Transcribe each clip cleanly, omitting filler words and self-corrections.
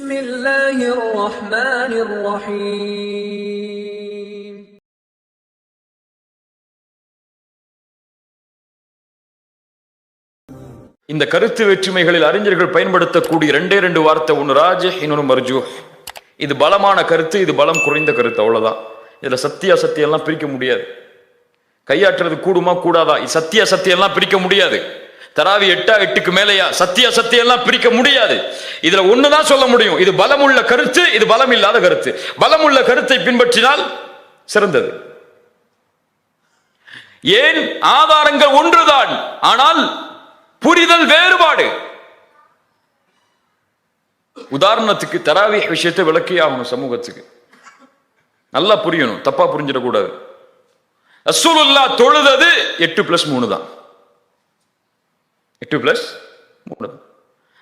بسم الله الرحمن الرحيم இந்த கருத்து வேற்றுமைகளில் அறிஞர்கள் பயன்படுத்தக்கூடிய ரெண்டு வார்த்தை, ஒன்று ராஜிஹ், இன்னொரு மர்ஜூஹ். இது பலமான கருத்து, இது பலம் குறைந்த கருத்து, அவ்வளவுதான். இதுல சத்திய சத்தியம் எல்லாம் பிரிக்க முடியாது. கையாற்றுறது கூடுமா கூடாதா, சத்திய சத்தியம் எல்லாம் பிரிக்க முடியாது. தராவி 8க்கு மேலையா, சத்திய சத்தியம் எல்லாம் பிரிக்க முடியாது. இதுல ஒண்ணுதான் சொல்ல முடியும், இது பலம் உள்ள கருத்து, இது பலம் இல்லாத கருத்து. பலம் உள்ள கருத்தை பின்பற்றினால் சிறந்தது. ஏன்? ஆதாரங்கள் ஒன்றுதான், ஆனால் புரிதல் வேறுபாடு. உதாரணத்துக்கு தராவீஹ் விஷயத்தை விளக்கி ஆகணும், சமூகத்துக்கு நல்லா புரியணும், தப்பா புரிஞ்சிடக்கூடாது. ரசூலுல்லாஹ் தொழுதது 8+3 தான். 8+3.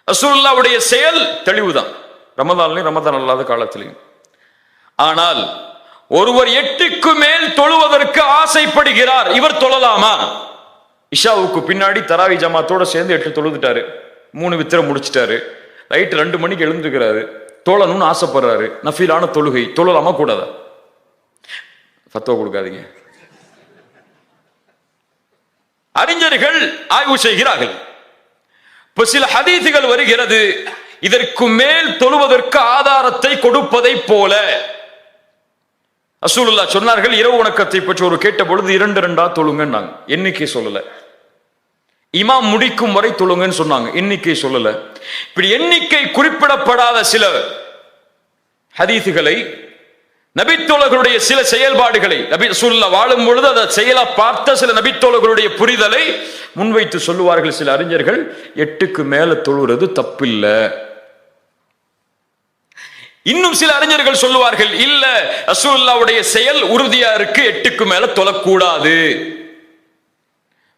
ரசூலுல்லாஹ்வுடைய செயல் தெளிவுதான், ரமதான்லையும் ரமதான் அல்லாத காலத்திலையும். ஆனால் ஒருவர் 8க்கு மேல் தொழுவதற்கு ஆசைப்படுகிறார், இவர் தொழலாமா? இஷாவுக்கு பின்னாடி தராவி ஜமாத்தோட சேர்ந்து 8 தொழுதுட்டாரு, 3 வித்திரம் முடிச்சிட்டாரு, ரைட் 2 மணிக்கு எழுந்துக்கிறாரு, தொழணும்னு ஆசைப்படுறாரு, நஃபீலான தொழுகை, தொழலாமா கூடாதா? ஃபத்வா கொடுக்காதீங்க. அறிஞர்கள் ஆய்வு செய்கிறார்கள். இப்ப சில ஹதீசுகள் வருகிறது, இதற்கு மேல் தொழுவதற்கு ஆதாரத்தை கொடுப்பதை போல. ரசூலுல்லாஹ் சொன்னார்கள், இரவு வணக்கத்தை பற்றி ஒரு கேட்ட பொழுது 2 தொழுங்கன்னாங்க, எண்ணிக்கை சொல்லல. இமாம் முடிக்கும் வரை தொழுங்கன்னு சொன்னாங்க, எண்ணிக்கை சொல்லல. இப்படி எண்ணிக்கை குறிப்பிடப்படாத சில ஹதீசுகளை, நபித்தோழர்களுடைய சில செயல்பாடுகளை, நபி ரசூலுல்லாஹ் வாழும் பொழுது அதை செயலா பார்த்த சில நபித்தோழர்களுடைய புரிதலை முன்வைத்து சொல்லுவார்கள் சில அறிஞர்கள், 8க்கு மேல தொழுறது தப்பில்ல. இன்னும் சில அறிஞர்கள் சொல்லுவார்கள், இல்ல ரசூலுல்லாஹ்வுடைய செயல் உறுதியா இருக்கு, 8க்கு மேல தொழக்கூடாது.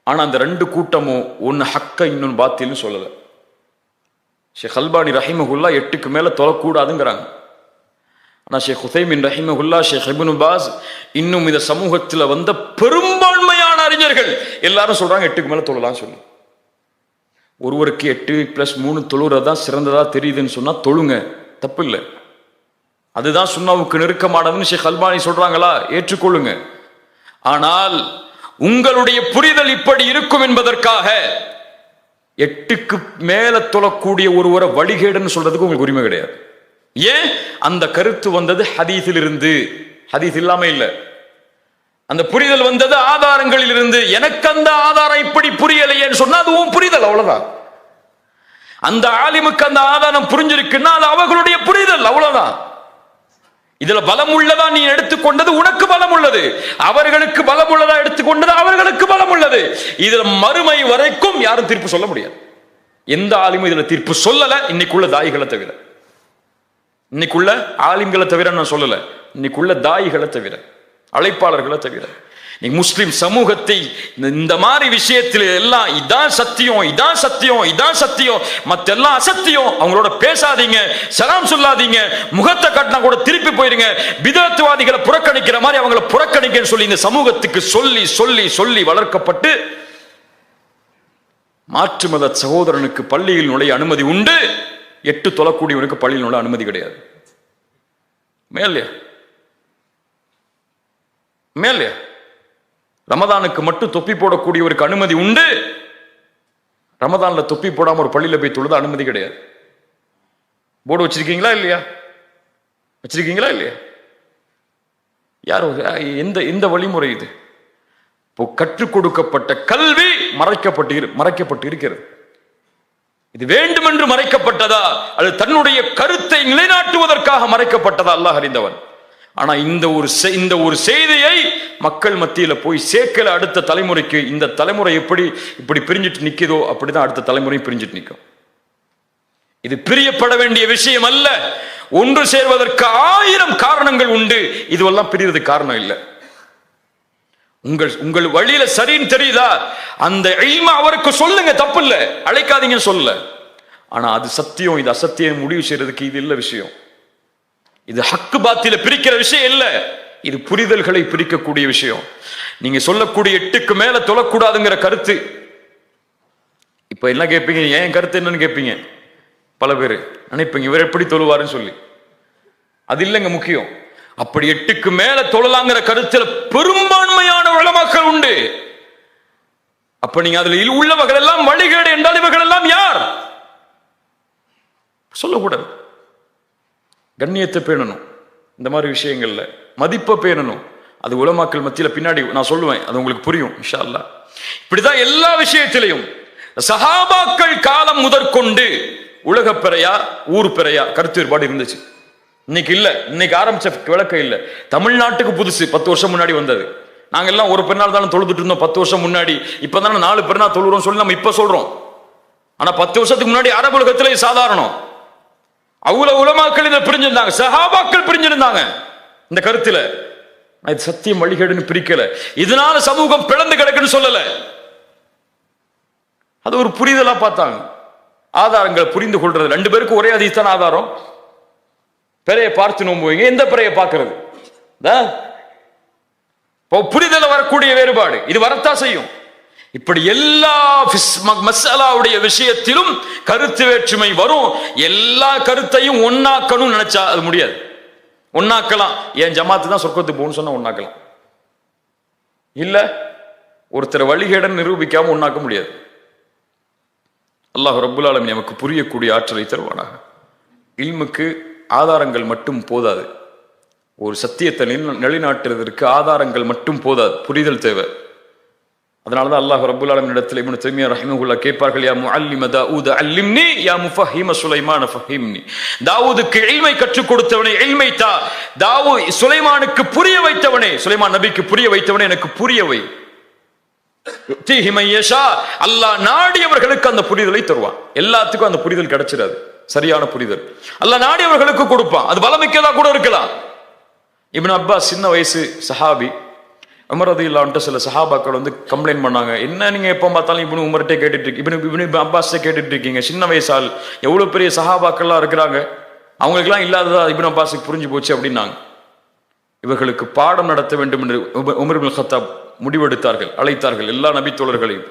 ஆனா அந்த 2 கூட்டமும் ஒன்னு ஹக்க இன்னொன்னு பாத்தில்னு சொல்லல. ஷேக் அல்பானி ரஹிமஹுல்லாஹ் 8க்கு மேல தொழக்கூடாதுங்கிறாங்க. ஆனா ஷேக் உதைமின் ரஹிமஹுல்லாஹ், ஷேக் இப்னு பாஸ், இன்னும் இந்த சமூகத்தில் வந்த பெரும்பான்மையான அறிஞர்கள் எல்லாரும் சொல்றாங்க 8க்கு மேல தொழலாம் சொல்லி. ஒருவருக்கு 8+3 தொழுறதுதான் சிறந்ததா தெரியுதுன்னு சொன்னா தொழுங்க, தப்பு இல்லை. அதுதான் சுன்னாவுக்கு நெருக்கமானதுன்னு ஷேக் அல்பானி சொல்றாங்களா, ஏற்றுக்கொள்ளுங்க. ஆனால் உங்களுடைய புரிதல் இப்படி இருக்கும் என்பதற்காக 8க்கு மேல தொழக்கூடிய ஒருவரை வழிகேடுன்னு சொல்றதுக்கு உங்களுக்கு உரிமை கிடையாது. ஏன்? அந்த கருத்து வந்தது ஹதீஸில் இருந்து, ஹதீஸ் இல்லாம இல்ல. அந்த புரிதல் வந்தது ஆதாரங்களில் இருந்து. எனக்கு அந்த ஆதாரம் இப்படி புரியலையேன்னு சொன்னா அது உன் புரிதல், அவ்வளவுதான். அந்த ஆலிமுக்கு அந்த ஆதாரம் புரிஞ்சிருக்குன்னா அது அவர்களுடைய புரிதல், அவ்வளவுதான். இதுல பலம் உள்ளதா நீ எடுத்துக்கொண்டது உனக்கு பலம் உள்ளது, அவர்களுக்கு பலம் உள்ளதா எடுத்துக்கொண்டது அவர்களுக்கு பலம் உள்ளது. இதுல மறுமை வரைக்கும் யாரும் தீர்ப்பு சொல்ல முடியாது. எந்த ஆலிமும் இதுல தீர்ப்பு சொல்லல, இன்னைக்குள்ள தாயிகளை தவிர. இன்னைக்குள்ள ஆலிம்களை தவிர நான் சொல்லல, இன்னைக்குள்ள தாயிகளை தவிர, அழைப்பாளர்களை தவிர. நீ முஸ்லிம் சமூகத்தை இந்த மாதிரி விஷயத்தில் எல்லாம் இதான் சத்தியம், இதான் சத்தியம், இதான் சத்தியம், மத்தெல்லாம் அசத்தியம், அவங்களோட பேசாதீங்க, சலாம் சொல்லாதீங்க, முகத்தை காட்டினா கூட திருப்பி போயிருங்க, பிதஅத்வாதிகளை புறக்கணிக்கிற மாதிரி அவங்களை புறக்கணிக்கன்னு சொல்லி இந்த சமூகத்துக்கு சொல்லி சொல்லி சொல்லி வளர்க்கப்பட்டு மாற்று மத சகோதரனுக்கு பள்ளியில் நுழைய அனுமதி உண்டு, 8 தொழக்கூடியவனுக்கு பள்ளியில் நுழைய அனுமதி கிடையாது. மேலையா மேலையா ரமதானுக்கு மட்டும் தொப்பி போடக்கூடியவருக்கு அனுமதி உண்டு, ரமதான்ல தொப்பி போடாம ஒரு பள்ளியில போய் தொழுது அனுமதி கிடையாது. போர்டு வச்சிருக்கீங்களா இல்லையா? வச்சிருக்கீங்களா இல்லையா? யாரோ எந்த வழிமுறை இது? இப்போ கற்றுக் கொடுக்கப்பட்ட கல்வி மறைக்கப்பட்டு இருக்கிறது. இது வேண்டுமென்று மறைக்கப்பட்டதா, அது தன்னுடைய கருத்தை நிலைநாட்டுவதற்காக மறைக்கப்பட்டதா அல்லாஹ் அறிந்தவன். ஆனா இந்த ஒரு செய்தியை மக்கள் மத்தியில போய் சேர்க்கல. அடுத்த தலைமுறைக்கு இந்த தலைமுறை இப்படி பிரிஞ்சிட்டு நிக்குதோ அப்படிதான் அடுத்த தலைமுறை பிரிஞ்சிட்டு நிற்கும். இது பிரியப்பட வேண்டிய விஷயம் அல்ல. ஒன்று சேர்வதற்கு 1000 காரணங்கள் உண்டு, இதுவெல்லாம் பிரியறதுக்கு காரணம் இல்லை. உங்கள் வழியில சரின்னு தெரியுதா, அந்த இல்ம அவருக்கு சொல்லுங்க, தப்பு இல்ல, அழைக்காதீங்கன்னு சொல்லல. ஆனா அது சத்தியம், இது அசத்தியம் முடிவு செய்யறதுக்கு இது இல்ல விஷயம். இது ஹக்கு பாத்தில பிரிக்கிற விஷயம் இல்ல, இது புரிதல்களை பிரிக்கக்கூடிய விஷயம். நீங்க சொல்லக்கூடிய 8க்கு மேல தொழக்கூடாதுங்கிற கருத்து, இப்ப என்ன கேட்பீங்க, ஏன் கருத்து என்னன்னு கேட்பீங்க. பல பேர் நினைப்பீங்க இவர் எப்படி தொழுவாருன்னு சொல்லி. அது இல்லைங்க முக்கியம். அப்படி 8க்கு மேல தொழலாங்கிற கருத்துல பெரும்பான்மையான உலமாக்கள் உண்டு. அப்ப நீங்க அதுல உள்ளவர்கள் எல்லாம் வழிகேடு என்றால் இவர்கள் எல்லாம் யார் சொல்லக்கூடாது. கண்ணியத்தை பேணணும், இந்த மாதிரி விஷயங்கள்ல மதிப்பை பேணணும். அது உலமாக்கள் மத்தியில பின்னாடி நான் சொல்லுவேன், அது உங்களுக்கு புரியும் இன்ஷா அல்லாஹ். இப்படிதான் எல்லா விஷயத்திலையும் சஹாபாக்கள் காலம் முதற்கொண்டு உலக பிறையா ஊர் பிறையா கருத்து வேறுபாடு இருந்துச்சு. இன்னைக்கு இல்ல, இன்னைக்கு ஆரம்பிச்ச விளக்கம் இல்ல. தமிழ்நாட்டுக்கு புதுசு, 10 வருஷம் முன்னாடி வந்தது. நாங்க எல்லாம் ஒரு பெருநாள் தானே தொழுதுட்டு இருந்தோம் 10 வருஷம் முன்னாடி. இப்பதானே 4 பெருநாள் தொழுறோம் சொல்லி நம்ம இப்ப சொல்றோம். ஆனா 10 வருஷத்துக்கு முன்னாடி அரபு உலகத்துல சாதாரணம். அவ்வளவு உலமாக்கள் இதை பிரிஞ்சிருந்தாங்க, சஹாபாக்கள் பிரிஞ்சிருந்தாங்க இந்த கருத்துல. இது சத்தியம் வழிகேடுன்னு பிரிக்கல, இதனால சமூகம் பிளந்து கிடக்குன்னு சொல்லல. அது ஒரு புரிதலா பார்த்தாங்க. ஆதாரங்களை புரிந்து கொள்றது, 2 பேருக்கு ஒரே அதிகத்தான ஆதாரம். பிறையை பார்த்து நோம்புவீங்க, எந்த பிறையை பார்க்கிறது? புரிதல வரக்கூடிய வேறுபாடு இது வரத்தான் செய்யும். இப்படி எல்லா மசாலாவுடைய விஷயத்திலும் கருத்து வேற்றுமை வரும். எல்லா கருத்தையும் ஒன்னாக்கணும் நினைச்சா அது முடியாது. ஒன்னாக்கலாம், என் ஜமாத்து தான் சொர்க்கத்துக்கு போகணும்னு சொன்னா ஒன்னாக்கலாம். இல்ல ஒருத்தர் வழிகேடன் நிரூபிக்காம ஒன்னாக்க முடியாது. அல்லாஹ் ரப்புல் ஆலமீன் நமக்கு புரியக்கூடிய ஆற்றலை தருவானாக. இல்முக்கு ஆதாரங்கள் மட்டும் போதாது. ஒரு சத்தியத்தை நிலைநாட்டுவதற்கு ஆதாரங்கள் மட்டும் போதாது, புரிதல் தேவை. அதனாலதான் அல்லாஹ் ரப்புல் ஆலமீன் இடத்தில் இப்னு தய்மிய்யா ரஹிமஹுல்லாஹ் கேட்பார்கள், யா முஅல்லிம தாவூத் அல்லிம்னி யா முஃபஹிம சுலைமான் ஃபஹிம்னி. தாவூதுக்கு இல்மை கற்றுக் கொடுத்தவனே இல்மை தா. சுலைமானுக்கு புரிய வைத்தவனே, சுலைமான் நபிக்கு புரிய வைத்தவனே எனக்கு புரிய வை. அல்லாஹ் நாடியவர்களுக்கு அந்த புரிதலை தருவான். எல்லாத்துக்கும் அந்த புரிதல் கிடைச்சிடாது, சரியான புரிதல் அல்லாஹ் நாடியவர்களுக்கு கொடுப்பான். அது பலமிக்கதா கூட இருக்கலாம். இப்னு அப்பாஸ் சின்ன வயசு சஹாபி. உமர் ரலியல்லாஹு அன்ஹு சில சஹாபாக்கள் வந்து கம்ப்ளைண்ட் பண்ணாங்க, என்ன நீங்க எப்ப பார்த்தாலும் இப்னு உமர்ட்டே கேட்டுட்டு இருக்கீங்க, இப்னு அப்பாஸ் கேட்டுட்டு இருக்கீங்க, சின்ன வயசால் எவ்வளவு பெரிய சஹாபாக்கள்லாம் இருக்கிறாங்க, அவங்களுக்கெல்லாம் இல்லாததா இப்னு அப்பாஸுக்கு புரிஞ்சு போச்சு அப்படின்னாங்க. இவர்களுக்கு பாடம் நடத்த வேண்டும் என்று உமர் இப்னு கத்தாப் முடிவெடுத்தார்கள், அழைத்தார்கள் எல்லா நபி தோழர்களையும்.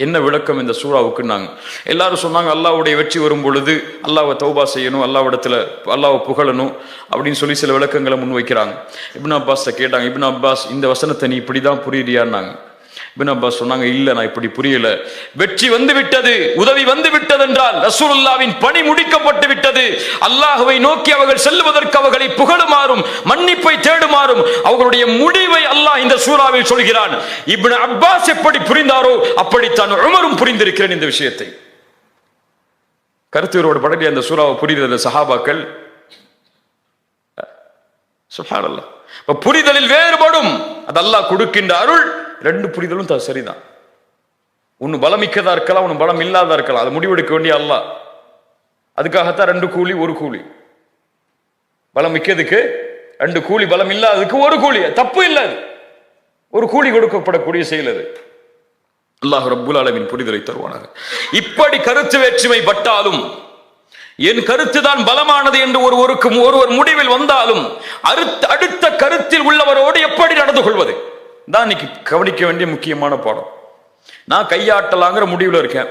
என்ன விளக்கம் இந்த சூறாவுக்கு? நாங்க எல்லாரும் சொன்னாங்க, அல்லாஹ்வுடைய வெற்றி வரும் பொழுது அல்லாஹ்வை தௌபா செய்யணும், அல்லாஹ்விடத்துல அல்லாஹ்வை புகழணும் அப்படின்னு சொல்லி சில விளக்கங்களை முன்வைக்கிறாங்க. இப்னு அப்பாஸ் கேட்டாங்க, இப்னு அப்பாஸ் இந்த வசனத்தை நீ இப்படிதான் புரியுறியான்னாங்க. இப்னு அப்பாஸ் சொன்னாங்க, இல்ல நான் இப்படி புரியல. வெற்றி வந்து விட்டது, உதவி வந்து விட்டது என்றால் ரசூலுல்லாஹ்வின் பணி முடிக்கப்பட்டு விட்டது. அல்லாஹ்வை நோக்கி அவர்கள் செல்வதற்கு அவர்களை புகழுமாறும் மன்னிப்பை தேடுமாறும் அவர்களுடைய முடிவை அல்லாஹ் இந்த சூறாவில் சொல்கிறான். இப்னு அப்பாஸ் எப்படி புரிந்தாரோ அப்படித்தான் உமரும் புரிந்திருக்கிறேன் இந்த விஷயத்தை. கருத்துவரோடு படக்கூடிய அந்த சூறாவை புரிந்த சஹாபாக்கள் சுப்ஹானல்லாஹ். புரிதலில் வேறுபடும், அது அல்லாஹ் கொடுக்கின்ற அருள். 2 புரிதலும் சரிதான். ஒன்னு பலமிக்கதா இருக்கலாம், ஒன்னு பலம் இல்லாதா இருக்கலாம். அது முடிவெடுக்க வேண்டிய அல்லாஹ். அதுக்காகத்தான் 2 கூலி 1 கூலி. பலம் மிக்கதுக்கு 2 கூலி, பலம் இல்லாததுக்கு 1 கூலி. தப்பு இல்லை, 1 கூலி கொடுக்கப்படக்கூடிய செயல் அது. அல்லாஹ் ரப்புல் ஆலமீன் புரிதலை தருவானாக. இப்படி கருத்து வேற்றுமை பட்டாலும், என் கருத்து தான் பலமானது என்று ஒருவர் முடிவில் வந்தாலும் அடுத்த கருத்தில் உள்ளவரோடு எப்படி நடந்து கொள்வது தான் இன்னைக்கு கவனிக்க வேண்டிய முக்கியமான பாடம். நான் கையாட்டலாங்கிற முடிவில் இருக்கேன்.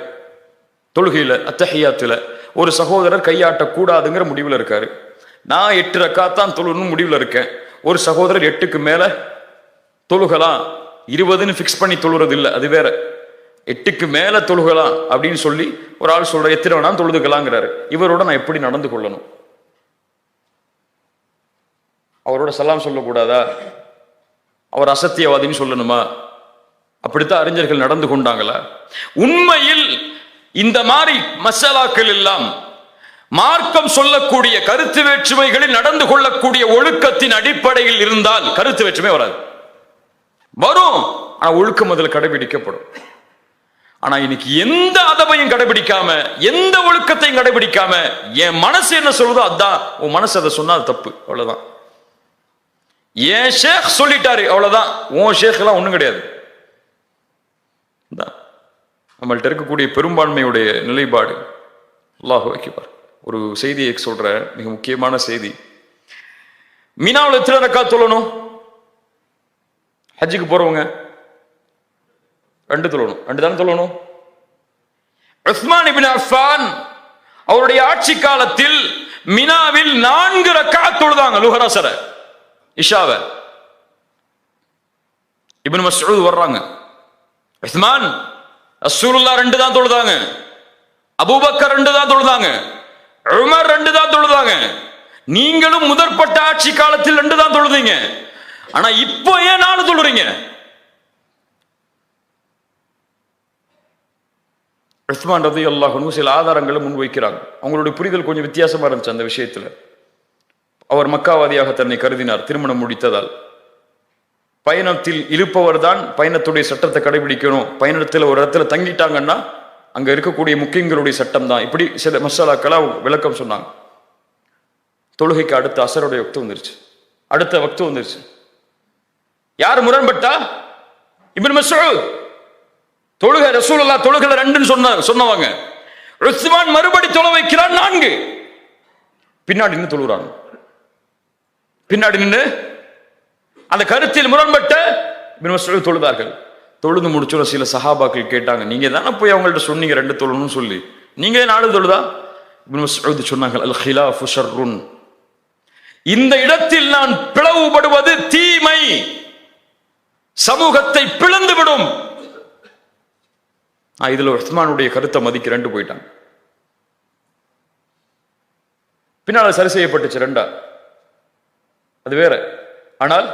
தொழுகையில அத்தஹியாத்துல ஒரு சகோதரர் கையாட்டக்கூடாதுங்கிற முடிவில் இருக்காரு. நான் 8 ரக்காத்தான் தொழுன்னு முடிவில் இருக்கேன். ஒரு சகோதரர் 8க்கு மேல தொழுகலாம், 20ன்னு பிக்ஸ் பண்ணி தொழுறது இல்லை, அது வேற. 8க்கு மேல தொழுகலாம் அப்படின்னு சொல்லி ஒரு ஆள் சொல்ற, எத்தனை வேணா தொழுதுக்கலாங்கிறாரு. இவரோட நான் எப்படி நடந்து கொள்ளணும்? அவரோட சலாம் சொல்லக்கூடாதா? அவர் அசத்தியவாதின்னு சொல்லணுமா? அப்படித்தான் அறிஞர்கள் நடந்து கொண்டாங்களா? உண்மையில் இந்த மாதிரி மசாலாக்கள் எல்லாம் மார்க்கம் சொல்லக்கூடிய கருத்து வேற்றுமைகளில் நடந்து கொள்ளக்கூடிய ஒழுக்கத்தின் அடிப்படையில் இருந்தால் கருத்து வேற்றுமை வராது. வரும், ஆனா ஒழுக்கம் அதில் கடைபிடிக்கப்படும். ஆனா இன்னைக்கு எந்த அதபையும் கடைபிடிக்காம, எந்த ஒழுக்கத்தையும் கடைபிடிக்காம, என் மனசு என்ன சொல்றதோ அதான், உன் மனசு அதை சொன்னா அது தப்பு, அவ்வளவுதான். ஏன் ஷேக் சொல்லிட்டாரு அவ்வளவுதான், உன் ஷேக் எல்லாம் ஒண்ணும் கிடையாது. நம்மள்ட்ட இருக்கக்கூடிய பெரும்பான்மையுடைய நிலைப்பாடு. அல்லாஹு அக்பர். ஒரு செய்தியை சொல்ற, மிக முக்கியமான செய்தி. மினாவில் எத்தனை ரக்காத் தொழணும்? ஹஜ்ஜுக்கு போறவங்க 2 தொழணும். 2 தானே தொழணும். உஸ்மான் இப்னு அஃபான் அவருடைய ஆட்சி காலத்தில் மினாவில் 4 ரக்காத் தொழுதாங்க லுஹர் அஸர் இஷாவ. இப்னு மஸ்ஊத் வர்றாங்க, உஸ்மான் ரசூலுல்லாஹ் 2 தான் தொழுதாங்க, அபூபக்கர் 2 தான் தொழுதாங்க, உமர் 2 தான் தொழுதாங்க, நீங்களும் முதற்பட்ட ஆட்சி காலத்தில் 2 தான் தொழுதீங்க, ஆனா இப்போ ஏன் 4 தொழுறீங்க? உஸ்மான் ரலியல்லாஹு அன்ஹு சில ஆதாரங்களை முன்வைக்கிறாங்க. அவங்களுடைய புரிதல் கொஞ்சம் வித்தியாசமா இருந்துச்சு அந்த விஷயத்துல. அவர் மக்காவாதியாக தன்னை கருதினார் திருமணம் முடித்ததால். பயணத்தில் இருப்பவர் தான் பயணத்துடைய சட்டத்தை கடைபிடிக்கணும், பயணத்தில் ஒரு இடத்துல தங்கிட்டாங்கன்னா அங்க இருக்கக்கூடிய முக்கியங்களுடைய சட்டம் தான், இப்படி சில மசாலாக்களா விளக்கம் சொன்னாங்க. தொழுகைக்கு அடுத்த அசருடைய வக்து வந்துருச்சு, அடுத்த வக்து வந்துருச்சு. யார் முரண்பட்டா? இப்னு மஸ்ஊத். தொழுகை ரசூலுல்லாஹ் தொழுகை 2 சொன்னவங்க. உஸ்மான் மறுபடி தொழ வைக்கிறார் 4. பின்னாடி நின்று தொழுறாங்க. பின்னாடி நின்று அந்த கருத்தில் முரண்பட்ட இப்னு மஸ்ஊத் தொழுதார்கள். தொழுது முடிச்சோட சில சஹாபாக்கள் கேட்டாங்க, நீங்க தானே போய் அவங்கள்ட்ட சொன்னீங்க 2 தொழணும்னு சொல்லி, நீங்க 4 தொழுதா? இப்னு மஸ்ஊத் சொன்னாங்க, அல் ஹிலாஃபு ஷர்ருன், இந்த இடத்தில் நான் பிளவுபடுவது தீமை, சமூகத்தை பிளந்துவிடும். இதுல உஸ்மானுடைய கருத்தை மதிக்கிறேன் போயிட்டாங்க. பின்னால சரி செய்யப்பட்டுச்சு 2. அது வேற. ஆனால்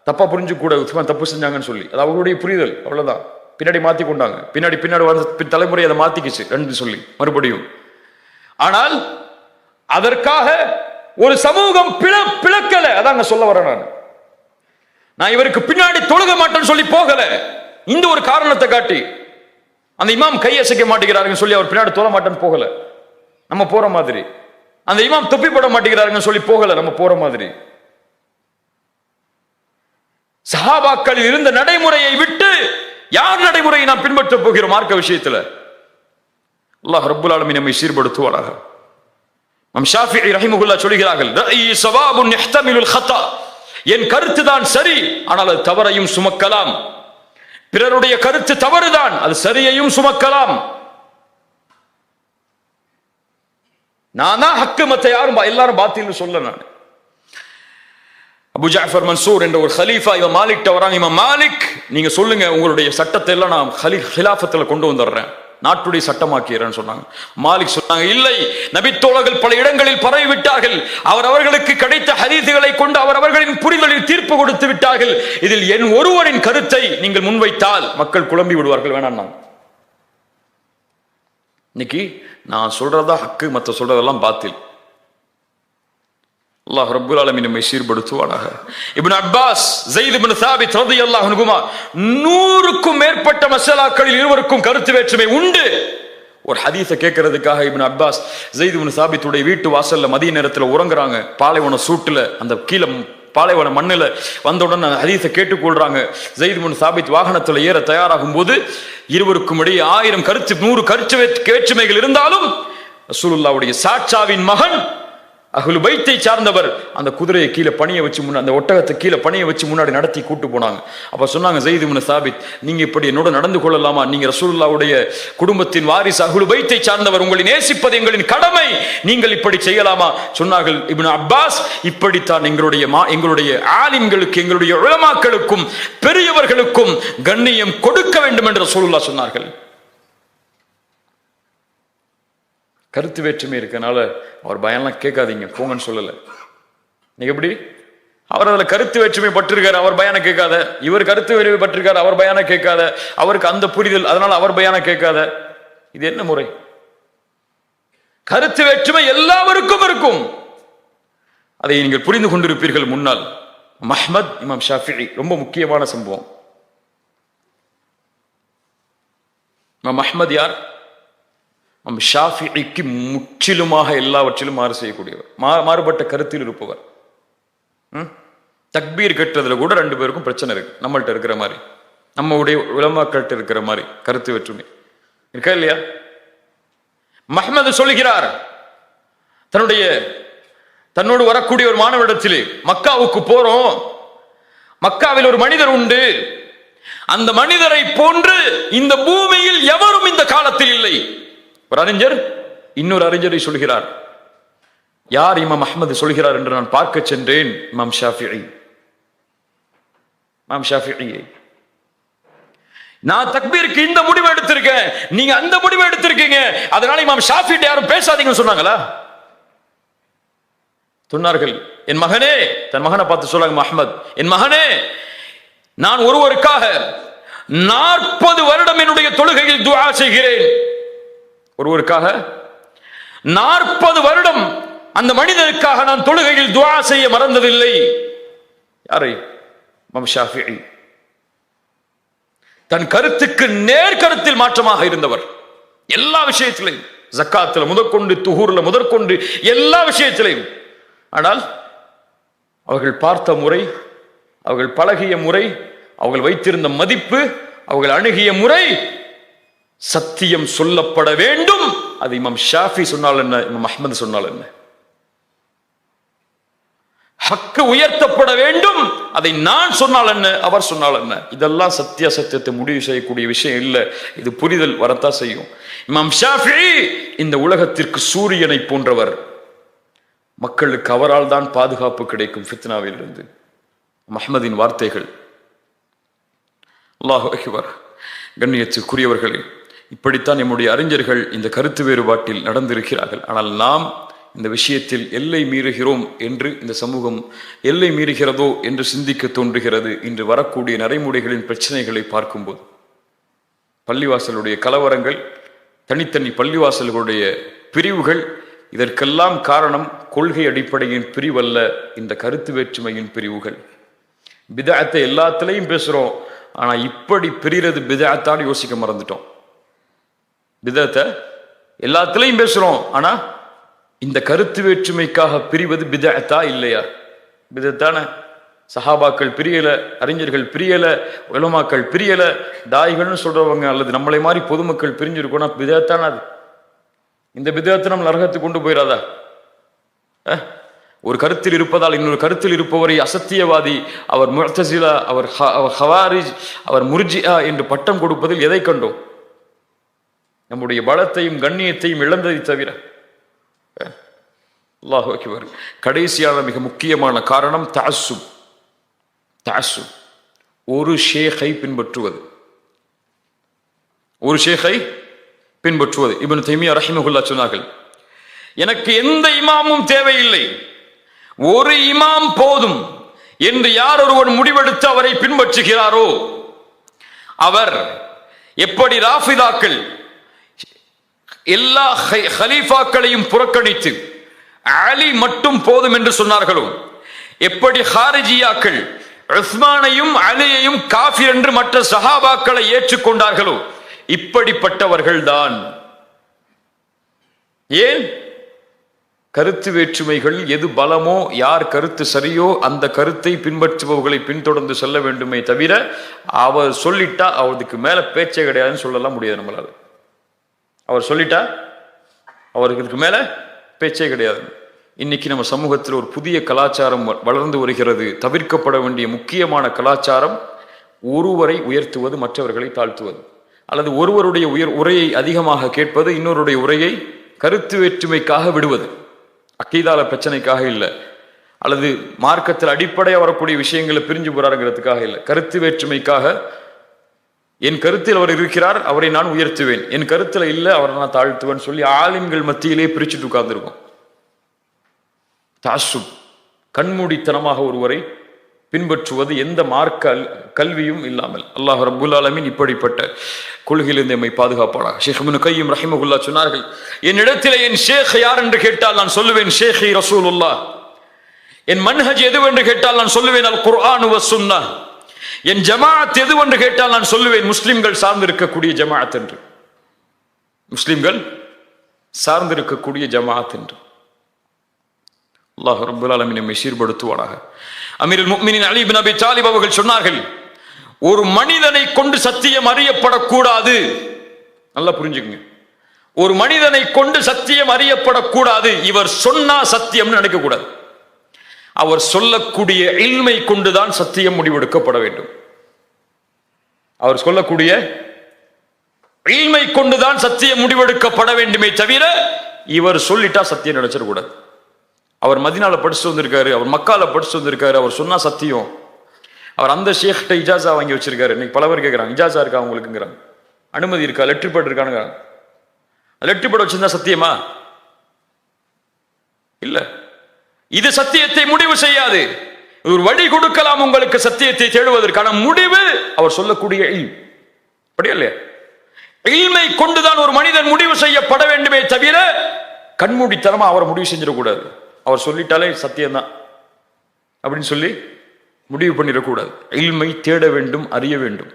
தப்பா புரிஞ்சு கூட உஸ்மான் தப்பு செஞ்சாங்கன்னு சொல்லி, அது அவங்களுடைய புரிதல், அவ்வளவுதான். பின்னாடி மாத்தி கொண்டாங்க, பின்னாடி தலைமுறை அதை மாத்திக்கிச்சு 2 சொல்லி மறுபடியும். ஆனால் அதற்காக ஒரு சமூகம் பிளக்கல. அதான் சொல்ல வரேன், நான் இவருக்கு பின்னாடி தொழுக மாட்டேன்னு சொல்லி போகல. இந்த ஒரு காரணத்தை காட்டி அந்த இமாம் கையசைக்க மாட்டேங்கிறாருன்னு சொல்லி அவர் பின்னாடி தொழ மாட்டேன்னு போகல, நம்ம போற மாதிரி. அந்த இமாம் தொப்பி போட மாட்டேங்கிறாருன்னு சொல்லி போகல, நம்ம போற மாதிரி. சஹாபாக்களில் இருந்த நடைமுறையை விட்டு யார் நடைமுறையை நாம் பின்பற்ற போகிறோம் மார்க்க விஷயத்துல? அல்லாஹ் ரப்புல் ஆலமீன் நம்மை சீர்படுத்துவாராக. இமாம் ஷாஃபிஈ ரஹிமஹுல்லாஹ் சொல்கிறார்கள், ரஅயி ஸவாபுன் யஹ்தமிலுல் ஹதா, என் கருத்து தான் சரி, ஆனால் அது தவறையும் சுமக்கலாம். பிறருடைய கருத்து தவறுதான், அது சரியையும் சுமக்கலாம். நான் தான் ஹக்கு, மத்த யாரும் எல்லாரும் பாத்தில்னு சொல்ல. நான் அபு ஜாஃபர் மன்சூர் என்ற ஒரு ஹலீஃபா இமாம் மாலிக் வராங்க. இமாம் மாலிக், நீங்க சொல்லுங்க, உங்களுடைய சட்டத்தை எல்லாம் நான் ஹிலாஃபத்துல கொண்டு வந்துடுறேன், நாட்டுடைய சட்டமாக்கிறேன்னு சொன்னாங்க. மாலிக் சொன்னாங்க, இல்லை, நபித்தோழர்கள் பல இடங்களில் பரவி விட்டார்கள், அவர்களுக்கு கிடைத்த ஹதீசுகளை கொண்டு அவர்களின் புரிதலில் தீர்ப்பு கொடுத்து விட்டார்கள், இதில் என் ஒருவரின் கருத்தை நீங்கள் முன்வைத்தால் மக்கள் குழம்பி விடுவார்கள், வேணாம். இன்னைக்கு நான் சொல்றதா ஹக்கு, மற்ற சொல்றதெல்லாம் பாத்தில். அல்லாஹ் ரப்புல் ஆலமீன் நம்மை சீர்படுத்துவானாக. இப்னு அப்பாஸ், ஸைத் இப்னு சாபித் ரலியல்லாஹு அன்ஹுமா 100க்கும் மேற்பட்ட மஸலாக்களில் இருவருக்கும் கருத்து வேற்றுமை உண்டு. ஒரு ஹதீஸை கேட்கறதுக்காக இப்னு அப்பாஸ் ஸைத் இப்னு சாபித்துடைய வீட்டு வாசல்ல மதிய நேரத்துல உறங்குறாங்க. பாலைவன சூட்டுல, அந்த கீழே பாலைவன மண்ணுல வந்த உடனே ஹதீஸை கேட்டுக்கொள்றாங்க. ஸைத் இப்னு சாபித் வாகனத்துல ஏற தயாராகும் போது இருவருக்கும் இடையே 1000 கருத்து 100 கருத்து வேற்றுமைகள் இருந்தாலும் ரசூலுல்லாஹ்வுடைய சாட்சாவின் மகன் அஹ்லு பைத்தை சார்ந்தவர் அந்த குதிரையை கீழே பணிய வச்சு அந்த ஒட்டகத்தை கீழே பணிய வச்சு முன்னாடி நடத்தி கூட்டு போனாங்க. அப்ப சொன்னாங்க, ஸைத் இப்னு சாபித், நீங்க இப்படி என்னோட நடந்து கொள்ளலாமா? நீங்க ரசூலுல்லாஹ்வுடைய குடும்பத்தின் வாரிசு, அஹ்லு பைத்தை சார்ந்தவர், உங்களை நேசிப்பது எங்களின் கடமை, நீங்கள் இப்படி செய்யலாமா? சொன்னார்கள் இப்னு அப்பாஸ், இப்படித்தான் எங்களுடைய ஆலிம்களுக்கு, எங்களுடைய உலமாக்களுக்கும் பெரியவர்களுக்கும் கண்ணியம் கொடுக்க வேண்டும் என்று ரசூலுல்லாஹ் சொன்னார்கள். கருத்து வேற்றுமை இருக்கனால அவர் பயம்லாம் கேட்காதீங்க, போங்கன்னு சொல்லல. நீங்க எப்படி அவர் அதுல கருத்து வேற்றுமை பட்டிருக்காரு, அவர் பயான கேட்காத. இவர் கருத்து வேற்றுமை பட்டிருக்காரு, அவர் பயான கேட்காத. அவருக்கு அந்த புரிதல், அதனால அவர் பயான கேட்காத. இது என்ன முறை? கருத்து வேற்றுமை எல்லாருக்கும் இருக்கும், அதை நீங்கள் புரிந்து கொண்டிருப்பீர்கள். முன்னால் அஹ்மத், இமாம் ஷாஃபிஈ, ரொம்ப முக்கியமான சம்பவம். இமாம் அஹ்மத் யார்? ஷாஃபிஈக்கு முற்றிலுமாக எல்லாவற்றிலும் மாறு செய்யக்கூடியவர், மாறுபட்ட கருத்தில் இருப்பவர். தக்பீர் கட்டுறதுல கூட 2 பேருக்கும் பிரச்சனை இருக்கு, நம்மள்ட்ட இருக்கிற மாதிரி, நம்முடைய உலமாக்கள்கிட்ட இருக்கிற மாதிரி கருத்து வேற்றுமை இருக்கா இல்லையா? அஹ்மத் சொல்லுகிறார், தன்னோடு வரக்கூடிய ஒரு மாணவரிடத்திலே, மக்காவுக்கு போறோம், மக்காவில் ஒரு மனிதர் உண்டு, அந்த மனிதரை போன்று இந்த பூமியில் எவரும் இந்த காலத்தில் இல்லை. ஒரு அறிஞர் இன்னொரு அறிஞரை சொல்கிறார். யார் இமாம் அஹ்மது சொல்கிறார் என்று நான் பார்க்க சென்றேன். இமாம் ஷாஃபிஈ, நான் தக்பீருக்கு இந்த முடிவு எடுத்திருக்கேன், நீங்க அந்த முடிவு எடுத்திருக்கீங்க, அதனால இமாம் ஷாஃபிஈ யாரும் பேசாதீங்கன்னு சொன்னாங்களா? சொன்னார்கள். என் மகனே, தன் மகனை பார்த்து சொல்றாங்க அஹ்மத், என் மகனே, நான் ஒருவருக்காக 40 வருடம் என்னுடைய தொழுகையில் துஆ செய்கிறேன். ஒருவருக்காக 40 வருடம் அந்த மனிதனுக்காக நான் தொழுகையில் துஆ செய்ய மறந்ததில்லை. யாரை? இமாம் ஷாஃபிஈ. தன் கருத்துக்கு நேர்கருத்தில் மாற்றமாக இருந்தவர். எல்லா விஷயத்திலையும், ஜக்காத்துல முதற்கொண்டு, துஹூர்ல முதற்கொண்டு, எல்லா விஷயத்திலையும். ஆனால் அவர்கள் பார்த்த முறை, அவர்கள் பழகிய முறை, அவர்கள் வைத்திருந்த மதிப்பு, அவர்கள் அணுகிய முறை, சத்தியம் சொல்லப்பட வேண்டும். அது இமாம் ஷாஃபி சொன்னால் என்ன, இமாம் அஹ்மது சொன்னால் என்ன? ஹக்கு உயர்த்தப்பட வேண்டும், அதை நான் சொன்னால் என்ன, அவர் சொன்னால் என்ன? இதெல்லாம் சத்தியத்தை முடிவு செய்யக்கூடிய விஷயம் இல்லை. இது புரிதல் வரத்தான் செய்யும். இமாம் ஷாஃபிஈ இந்த உலகத்திற்கு சூரியனை போன்றவர். மக்களுக்கு அவரால் தான் பாதுகாப்பு கிடைக்கும் ஃபித்னாவில் இருந்து. அஹ்மதின் வார்த்தைகள். அல்லாஹு அக்பர். கண்ணியத்துக்குரியவர்களே, இப்படித்தான் நம்முடைய அறிஞர்கள் இந்த கருத்து வேறுபாட்டில் நடந்திருக்கிறார்கள். ஆனால் நாம் இந்த விஷயத்தில் எல்லை மீறுகிறோம் என்று, இந்த சமூகம் எல்லை மீறுகிறதோ என்று சிந்திக்க தோன்றுகிறது. இன்று வரக்கூடிய நடைமுறைகளின் பிரச்சனைகளை பார்க்கும்போது, பள்ளிவாசலுடைய கலவரங்கள், தனித்தனி பள்ளிவாசல்களுடைய பிரிவுகள், இதற்கெல்லாம் காரணம் கொள்கை அடிப்படையின் பிரிவல்ல, இந்த கருத்து வேற்றுமையின் பிரிவுகள். பிதஅத்தை எல்லாத்திலையும் பேசுறோம், ஆனா இப்படி பிரிகிறது பிதஅத்தான்னு யோசிக்க மறந்துட்டோம். பிதஅத்தை எல்லாத்திலையும் பேசுறோம், ஆனா இந்த கருத்து வேற்றுமைக்காக பிரிவது பிதஅத்தா இல்லையா? பிதஅத்தான. சஹாபாக்கள் பிரியல, அறிஞர்கள் பிரியல, உலமாக்கள் பிரியல, தாய்கள்னு சொல்றவங்க அல்லது நம்மளை மாதிரி பொதுமக்கள் பிரிஞ்சிருக்கோம்னா பிதஅத்தான அது. இந்த பிதஅத்தை நம்ம நரகத்துக்கு கொண்டு போயிடாதா? ஒரு கருத்தில் இருப்பதால் இன்னொரு கருத்தில் இருப்பவரை அசத்தியவாதி, அவர் முஅ்தஸிலா, அவர் ஹவாரிஜ், அவர் முர்ஜிஆ என்று பட்டம் கொடுப்பதில் எதை கண்டோம்? நம்முடைய பலத்தையும் கண்ணியத்தையும் இழந்ததை தவிர. அல்லாஹு அக்பர். கடைசியான மிக முக்கியமான காரணம் தஅஸ்ஸுப். ஒரு ஷேഖை பின்பற்றுவது, ஒரு ஷேഖை பின்பற்றுவது. இப்னு தைமியா ரஹிமஹுல்லாஹ் சொன்னார்கள், எனக்கு எந்த இமாமும் தேவையில்லை, ஒரு இமாம் போதும் என்று யார் ஒருவன் முடிவெடுத்து அவரை பின்பற்றுகிறாரோ, அவர் எப்படி ராஃபிதாக்கள் எல்லா ஹலீஃபாக்களையும் புறக்கணித்து அலி மட்டும் போதும் என்று சொன்னார்களோ, எப்படி ஹாரிஜியாக்கள் உஸ்மானையும் அலியையும் காஃபிர் என்று மற்ற சஹாபாக்களை ஏற்றுக்கொண்டார்களோ, இப்படிப்பட்டவர்கள் தான். ஏன்? கருத்து வேற்றுமைகள் எது பலமோ, யார் கருத்து சரியோ அந்த கருத்தை பின்பற்றுபவர்களை பின்தொடர்ந்து செல்ல வேண்டுமே தவிர, அவர் சொல்லிட்டா அவருக்கு மேல பேச்சே கிடையாதுன்னு சொல்லலாம் முடியாது நம்மளால. அவர் சொல்லிட்டா அவருக்கு மேல பேச்சே கிடையாது. இன்னைக்கு நம்ம சமூகத்தில் ஒரு புதிய கலாச்சாரம் வளர்ந்து வருகிறது. தவிர்க்கப்பட வேண்டிய முக்கியமான கலாச்சாரம் ஒருவரை உயர்த்துவது, மற்றவர்களை தாழ்த்துவது, அல்லது ஒருவருடைய உரையை அதிகமாக கேட்பது, இன்னொருடைய உரையை கருத்து வேற்றுமைக்காக விடுவது. அக்கீதால பிரச்சனைக்காக இல்லை, அல்லது மார்க்கத்தில் அடிப்படையாக வரக்கூடிய விஷயங்களை பிரிஞ்சு போறாருங்கிறதுக்காக இல்லை, கருத்து வேற்றுமைக்காக. என் கருத்தில் அவர் இருக்கிறார், அவரை நான் உயர்த்துவேன், என் கருத்துல இல்லை, அவரை நான் தாழ்த்துவேன் சொல்லி ஆலிம்கள் மத்தியிலே பிரிச்சுட்டு உட்கார்ந்துருக்கோம். தஅஸ்ஸுப், கண்மூடித்தனமாக ஒருவரை பின்பற்றுவது, எந்த மார்க்க கல்வியும் இல்லாமல். அல்லாஹ் ரப்புல் ஆலமீன் இப்படிப்பட்ட கொள்கையிலிருந்து எம்மை பாதுகாப்பானாக. ஷேக் இப்னு கய்யிம் ரஹிமஹுல்லாஹ் சொன்னார்கள், என்னிடத்திலே என் ஷேக் யார் என்று கேட்டால் நான் சொல்லுவேன் ஷேഖி ரசூலுல்லாஹ். என் மன்ஹஜ் எதுவென்று கேட்டால் நான் சொல்லுவேன் அல் குர்ஆன் வ சுன்னஹ். என் ஜமாஅத் எதுவென்று கேட்டால் நான் சொல்லுவேன் முஸ்லிம்கள் சார்ந்திருக்கக்கூடிய ஜமாஅத் என்று. முஸ்லிம்கள் சார்ந்திருக்கக்கூடிய ஜமாஅத் என்று. அல்லாஹ் ரப்புல் ஆலமீன் நம்மை சீர்படுத்துவானாக. அமீருல் முஃமினீன் அலி இப்னு அபி தாலிப் அவர்கள் சொன்னார்கள், ஒரு மனிதனை கொண்டு சத்தியம் அறியப்படக்கூடாது. நல்லா புரிஞ்சுக்குங்க, ஒரு மனிதனை கொண்டு சத்தியம் அறியப்படக்கூடாது. இவர் சொன்னா சத்தியம்னு நினைக்க கூடாது. அவர் சொல்லக்கூடிய இல்மை கொண்டுதான் சத்தியம் முடிவெடுக்கப்பட வேண்டும். அவர் சொல்லக்கூடிய இல்மை கொண்டுதான் சத்தியம் முடிவெடுக்கப்பட வேண்டுமே தவிர இவர் சொல்லிட்டா சத்தியம் நினைச்சிடக்கூடாது. அவர் மதினால படிச்சுட்டு வந்திருக்காரு, அவர் மக்கால படிச்சுட்டு வந்திருக்காரு, அவர் சொன்னா சத்தியம். அவர் அந்த ஷேக்கிட்ட இஜாசா வாங்கி வச்சிருக்காரு. இன்னைக்கு பல பேர் கேட்கறாங்க, இஜாசா இருக்கா உங்களுக்குங்கிறாங்க, அனுமதி இருக்கா, லெட்டர் பேட் இருக்கானுங்க. லெட்டர் பேட் வச்சிருந்தா சத்தியமா? இல்ல. இது சத்தியத்தை முடிவு செய்யாது. ஒரு வழி கொடுக்கலாம் உங்களுக்கு சத்தியத்தை தேடுவதற்கான முடிவு அவர் சொல்லக்கூடிய அப்படியே இல்லையா? இல்மை கொண்டுதான் ஒரு மனிதன் முடிவு செய்யப்பட வேண்டுமே தவிர கண்மூடித்தனமா அவரை முடிவு செஞ்சிடக்கூடாது. அவர் சொல்லிட்டாலே சத்தியம்தான் அப்படின்னு சொல்லி முடிவு பண்ணிடக்கூடாது. இல்மை தேட வேண்டும், அறிய வேண்டும்.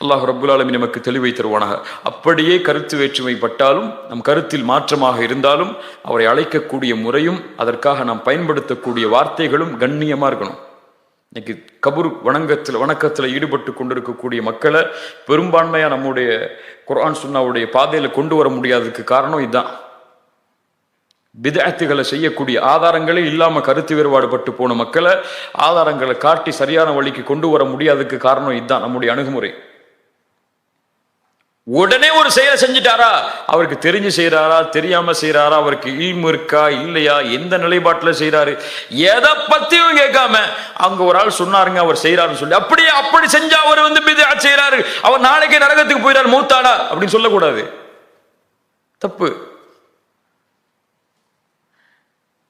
அல்லாஹ் ரப்புல் ஆலமீன் நமக்கு தெளிவை தருவானாக. அப்படியே கருத்து வேற்றுமை பட்டாலும், நம் கருத்தில் மாற்றமாக இருந்தாலும், அவரை அழைக்கக்கூடிய முறையும் அதற்காக நாம் பயன்படுத்தக்கூடிய வார்த்தைகளும் கண்ணியமா இருக்கணும். இன்னைக்கு கபூர் வணக்கத்துல ஈடுபட்டு கொண்டிருக்கக்கூடிய மக்களை பெரும்பான்மையா நம்முடைய குர்ஆன் சுன்னாவுடைய பாதையில கொண்டு வர முடியாததுக்கு காரணம் இதுதான். பித்அத்துகளை செய்யக்கூடிய ஆதாரங்களே இல்லாம கருத்து வேறுபாடு பட்டு போன மக்களை ஆதாரங்களை காட்டி சரியான வழிக்கு கொண்டு வர முடியாததுக்கு காரணம் இதுதான் நம்முடைய அணுகுமுறை. உடனே ஒரு செயலை செஞ்சிட்டாரா, அவருக்கு தெரிஞ்சு செய்யறாரா, தெரியாம செய்யறாரா, அவருக்கு இல்மு இருக்கா இல்லையா, எந்த நிலைப்பாட்டுல செய்யறாரு, எதை பத்தியும் கேட்காம அங்க ஒரு ஆள் சொன்னாருங்க அவர் செய்யறாருன்னு சொல்லி அப்படியே அப்படி செஞ்சா அவர் பித்அத் செய்யறாரு, அவர் நாளைக்கே நரகத்துக்கு போயிறாரு மூத்தாடா அப்படின்னு சொல்லக்கூடாது. தப்பு.